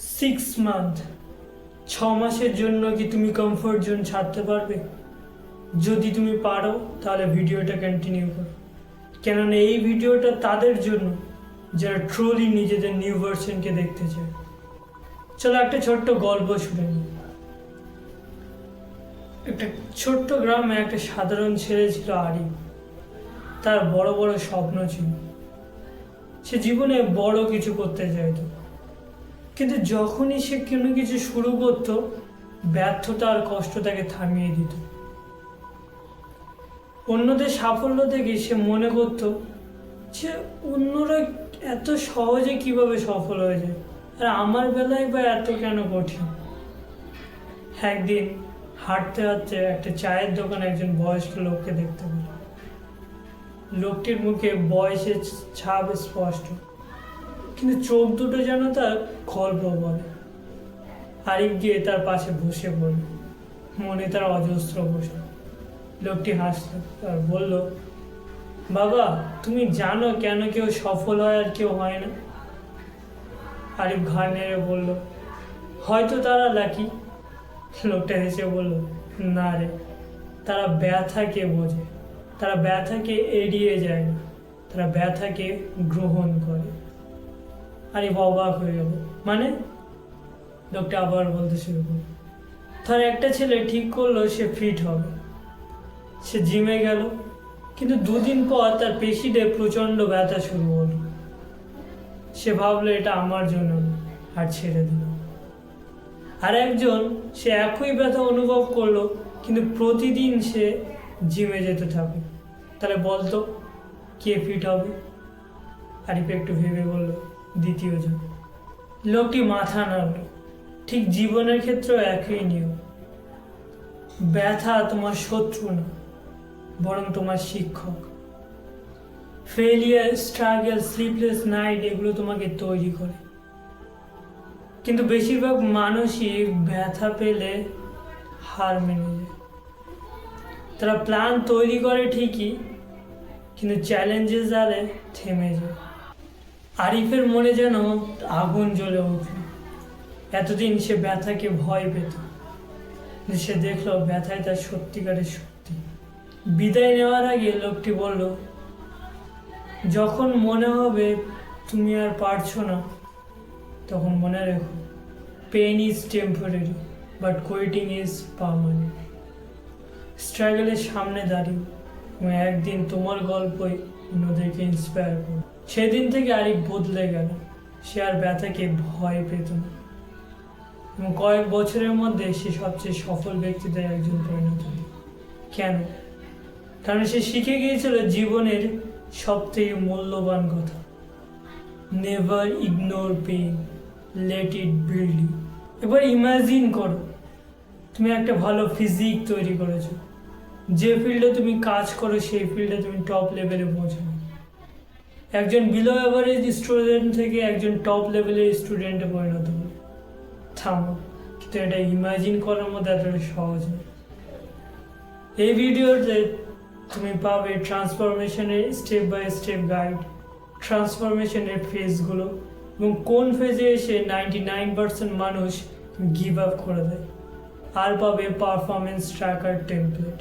6 month 6 মাসের জন্য কি তুমি কমফোর্ট জোন ছাড়তে পারবে? যদি তুমি পারো তাহলে ভিডিওটা কন্টিনিউ করো, কেননা এই ভিডিওটা তাদের জন্য যারা ট্রুলি নিজেদের নিউ ভার্সনকে দেখতে চায়। চলো একটা ছোট্ট গল্প শুনে নিই। একটা ছোট্ট গ্রামে একটা সাধারণ ছেলে ছিল আরিফ। তার বড় বড় স্বপ্ন ছিল, সে জীবনে বড় কিছু করতে চাইতো, কিন্তু যখনই সে কোনো কিছু শুরু করত, ব্যর্থতা আর কষ্ট তাকে থামিয়ে দিত। অন্যদের সাফল্য দেখে সে মনে করত যে অন্যরা এত সহজে কিভাবে সফল হয়ে যায়, আর আমার বেলায় বা এত কেন কঠিন। একদিন হাঁটতে হাঁটতে একটা চায়ের দোকানে একজন বয়স্ক লোককে দেখতে পেল। লোকটির মুখে বয়সের ছাপ স্পষ্ট, কিন্তু চোখ দুটো যেন তার গল্প বলে। আরিফ গিয়ে তার পাশে বসে পড়ল, মনে তার অজস্র প্রশ্ন। লোকটি হাসল আর বলল, বাবা, তুমি জানো কেন কেউ সফল হয় আর কেউ হয় না? আরিফ ঘাড় নেড়ে বলল, হয়তো তারা লাকি। লোকটা হেসে বলল, না রে, তারা ব্যথাকে বোঝে, তারা ব্যথাকে এড়িয়ে যায় না, তারা ব্যথাকে গ্রহণ করে। আরিফ অবাক হয়ে গেল, মানে? লোকটা আবার বলতে শুরু করল, তার একটা ছেলে ঠিক করলো সে ফিট হবে। সে জিমে গেল, কিন্তু 2 দিন পর তার পেশিতে প্রচণ্ড ব্যথা শুরু হলো। সে ভাবলো এটা আমার জন্য না, আর ছেড়ে দিল। আর একজন, সে একই ব্যথা অনুভব করলো, কিন্তু প্রতিদিন সে জিমে যেতে থাকে। তাহলে বলতো কে ফিট হবে? আরিফ একটু ভেবে বলল, দ্বিতীয় জন। লোকটি মাথা নাড়ল। ঠিক জীবনের ক্ষেত্রেও একই নিয়ম। ব্যথা তোমার শত্রু না, বরং তোমার শিক্ষক। ফেলিয়ার, স্ট্রাগল, স্লিপলেস নাইট এগুলো তোমাকে তৈরি করে। কিন্তু বেশিরভাগ মানুষই ব্যথা পেলে হার মেনে যায়। তারা প্ল্যান তৈরি করে ঠিকই, কিন্তু চ্যালেঞ্জেস আলে থেমে যায়। আরিফের মনে যেন আগুন জ্বলে উঠল। এতদিন সে ব্যথাকে ভয় পেত, কিন্তু সে দেখলো ব্যথায় তার সত্যিকারের শক্তি। বিদায় নেওয়ার আগে লোকটি বলল, যখন মনে হবে তুমি আর পারছো না, তখন মনে রেখো, pain is temporary but quitting is permanent. স্ট্রাগলের সামনে দাঁড়িয়ে এবং একদিন তোমার গল্পই অন্যদেরকে ইন্সপায়ার করবে। সেদিন থেকে আরিফ বদলে গেল। সে আর ব্যথাকে ভয় পেত না, এবং কয়েক বছরের মধ্যে সে সবচেয়ে সফল ব্যক্তিদের একজন পরিণত হয়। কেন? কারণ সে শিখে গিয়েছিল জীবনের সবথেকে মূল্যবান কথা, never ignore pain, let it build you. এবার ইমাজিন করো, তুমি একটা ভালো ফিজিক তৈরি করেছো, যে ফিল্ডে তুমি কাজ করো সেই ফিল্ডে তুমি টপ লেভেলে পৌঁছো। একজন বিলো অ্যাভারেজ স্টুডেন্ট থেকে একজন টপ লেভেলের স্টুডেন্টে পরিণত হবে। থামো, কিন্তু এটা ইমাজিন করার মধ্যে এতটা সহজ নয়। এই ভিডিওতে তুমি পাবে ট্রান্সফরমেশনের স্টেপ বাই স্টেপ গাইড, ট্রান্সফরমেশনের ফেজগুলো, এবং কোন ফেজে এসে 99% মানুষ গিভ আপ করে দেয়। আর পাবে পারফরমেন্স ট্র্যাকার টেমপ্লেট।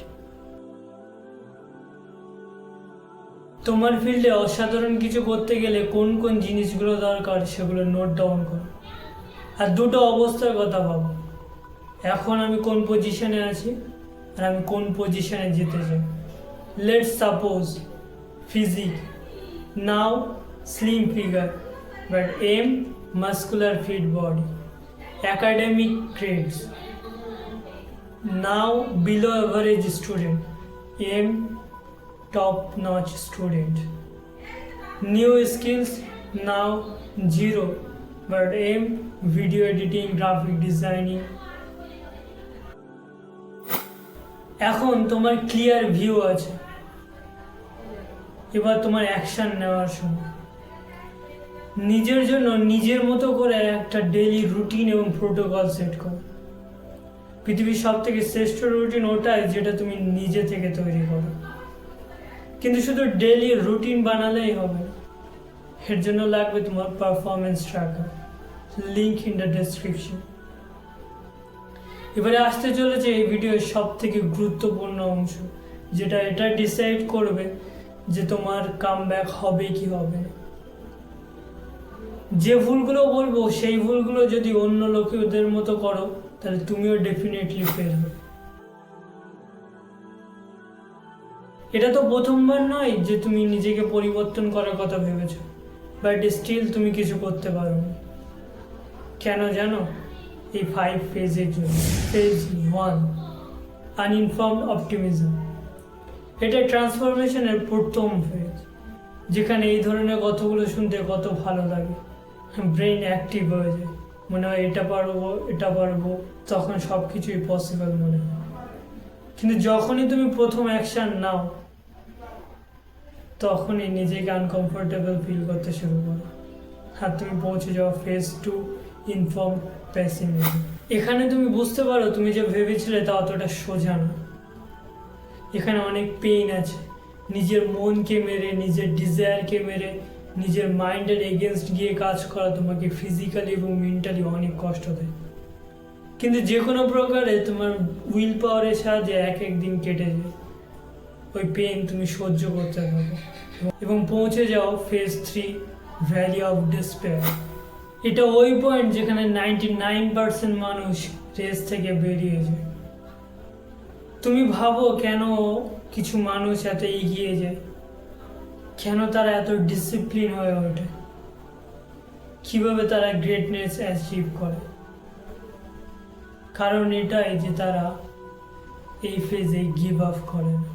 তোমার ফিল্ডে অসাধারণ কিছু করতে গেলে কোন কোন জিনিসগুলো দরকার সেগুলো নোট ডাউন করো। আর দুটো অবস্থার কথা ভাবো, এখন আমি কোন পজিশনে আছি আর আমি কোন পজিশনে যেতে চাই। Let's suppose physique, now slim figure but aim muscular fit body. Academic grades, now below average student, aim top notch student. New skills, now 0 but aim video editing, graphic designing. এখন তোমার ক্লিয়ার ভিউ আছে, এবার তোমার action নেওয়ার সময়। নিজের জন্য নিজের মতো করে একটা ডেইলি রুটিন এবং প্রোটোকল সেট করো। পৃথিবীর সব থেকে শ্রেষ্ঠ রুটিন ওটাই যেটা তুমি নিজে থেকে তৈরি করো। কিন্তু শুধু ডেইলি রুটিন বানালেই হবে না, এর জন্য লাগবে তোমার performance tracker. Link in the description. এবারে আসতে চলেছে এই ভিডিওর সব থেকে গুরুত্বপূর্ণ অংশ, যেটা এটা ডিসাইড করবে যে তোমার কামব্যাক হবে কি হবে না। যে ভুলগুলো বলবো সেই ভুলগুলো যদি অন্য লোকেদের মতো করো তাহলে তুমিও ডেফিনেটলি ফেল হবে। এটা তো প্রথমবার নয় যে তুমি নিজেকে পরিবর্তন করার কথা ভেবেছো, বাট স্টিল তুমি কিছু করতে পারো না। কেন জানো? এই 5 ফেজের জন্য। Phase 1, uninformed optimism. এটা ট্রান্সফরমেশনের প্রথম ফেজ, যেখানে এই ধরনের কথাগুলো শুনতে কত ভালো লাগে। ব্রেন অ্যাক্টিভ হয়ে যায়, মনে হয় এটা পারবো, তখন সব কিছুই পসিবল মনে হয়। কিন্তু যখনই তুমি প্রথম অ্যাকশন নাও তখনই নিজেকে আনকমফোর্টেবল ফিল করতে শুরু করো, আর তুমি পৌঁছে যাও ফেজ 2, ইনফর্মড পেসিমিজম। এখানে তুমি বুঝতে পারো তুমি যে ভেবেছিলে তা অতটা সোজা না। এখানে অনেক পেইন আছে, নিজের মনকে মেরে, নিজের ডিজায়ারকে মেরে, নিজের মাইন্ডের এগেনস্ট গিয়ে কাজ করা তোমাকে ফিজিক্যালি এবং মেন্টালি অনেক কষ্ট দেয়। কিন্তু যে কোনো প্রকারে তোমার উইল পাওয়ারের সাহায্যে এক দিন কেটে যায়, ওই পেন তুমি সহ্য করতে পারো এবং পৌঁছে যাও ফেজ 3, ভ্যালি অফ ডিসপেয়ার। এটা ওই পয়েন্ট যেখানে 99% মানুষ রেস থেকে বেরিয়ে যায়। তুমি ভাবো কেন কিছু মানুষ এত এগিয়ে যায়, কেন তারা এত ডিসিপ্লিন হয়ে ওঠে, কিভাবে তারা গ্রেটনেস অ্যাচিভ করে? কারণ এটাই যে তারা এই ফেজে গিভ আপ করে না।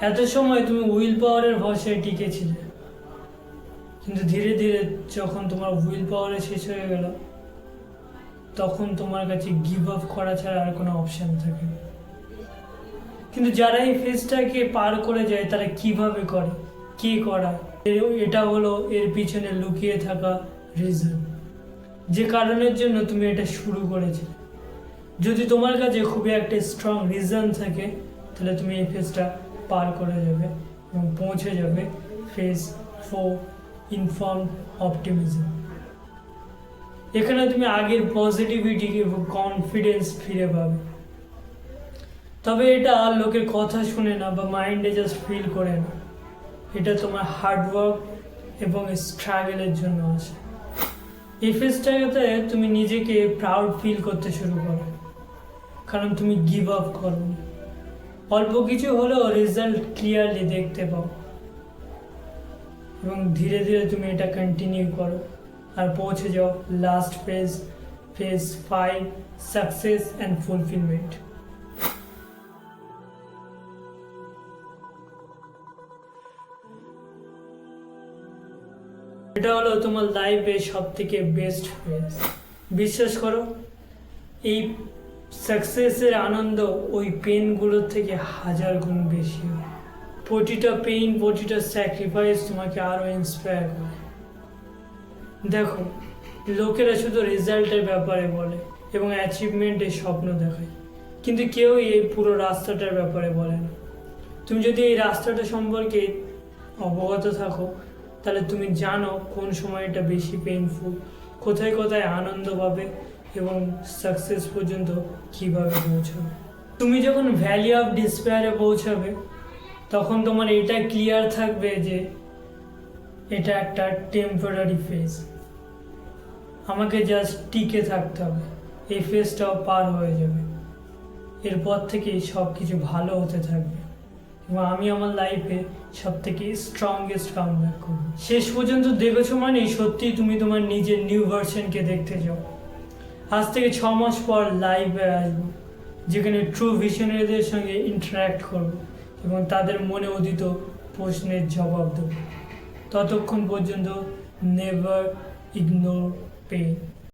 এত সময় তুমি উইল পাওয়ারের ভরসায় টিকেছিলে, কিন্তু ধীরে ধীরে যখন তোমার উইল পাওয়ারে শেষ হয়ে গেল তখন তোমার কাছে গিভ আপ করা ছাড়া আর কোনো অপশান থাকে না। কিন্তু যারা এই ফেজটাকে পার করে যায় তারা কিভাবে করে, কে করায়, এটা হলো এর পিছনে লুকিয়ে থাকা রিজন, যে কারণের জন্য তুমি এটা শুরু করেছিলে। যদি তোমার কাছে খুবই একটা স্ট্রং রিজন থাকে তাহলে তুমি এই ফেজটা পার করে যাবে এবং পৌঁছে যাবে ফেজ 4, ইনফর্মড অপটিমিজম। এখানে তুমি আগের পজিটিভিটি এবং কনফিডেন্স ফিরে পাবে। তবে এটা লোকের কথা শুনে না বা মাইন্ডে জাস্ট ফিল করে না, এটা তোমার হার্ডওয়ার্ক এবং স্ট্রাগলের জন্য আসে। এই ফেজটাতে তুমি নিজেকে প্রাউড ফিল করতে শুরু করো, কারণ তুমি গিভ আপ করো। অল্প কিছু হলেও রেজাল্ট ক্লিয়ারলি দেখতে পাও এবং ধীরে ধীরে তুমি এটা কন্টিনিউ করো আর পৌঁছে যাও last phase, phase 5, success and fulfilment. এটা হলো তোমার লাইফের সব থেকে বেস্ট ফেজ। বিশ্বাস করো, এই সাকসেসের আনন্দ ওই পেনগুলোর থেকে 1000 গুণ বেশি হয়। প্রতিটা পেইন, প্রতিটা স্যাক্রিফাইস তোমাকে আরও ইন্সপায়ার করে। দেখো, লোকেরা শুধু রেজাল্টের ব্যাপারে বলে এবং অ্যাচিভমেন্টের স্বপ্ন দেখায়, কিন্তু কেউ এই পুরো রাস্তাটার ব্যাপারে বলে না। তুমি যদি এই রাস্তাটা সম্পর্কে অবগত থাকো তাহলে তুমি জানো কোন সময়টা বেশি পেইনফুল, কোথায় কোথায় আনন্দ পাবে এবং সাকসেস পর্যন্ত কীভাবে পৌঁছাবে। তুমি যখন ভ্যালি অফ ডিসপেয়ারে পৌঁছাবে তখন তোমার এটা ক্লিয়ার থাকবে যে এটা একটা টেম্পোরারি ফেজ, আমাকে জাস্ট টিকে থাকতে হবে, এই ফেজটাও পার হয়ে যাবে, এরপর থেকেই সব কিছু ভালো হতে থাকবে এবং আমি আমার লাইফে সব থেকে স্ট্রংগেস্ট কামব্যাক করবো। শেষ পর্যন্ত দেখেছো মানে সত্যিই তুমি তোমার নিজের নিউ ভার্সনকে দেখতে যাও। আজ থেকে 6 মাস পর লাইভে আসবো, যেখানে ট্রু ভিশনারিদের সঙ্গে ইন্টারাক্ট করবো এবং তাদের মনে উদিত প্রশ্নের জবাব দেবো। ততক্ষণ পর্যন্ত নেভার ইগনোর পেইন।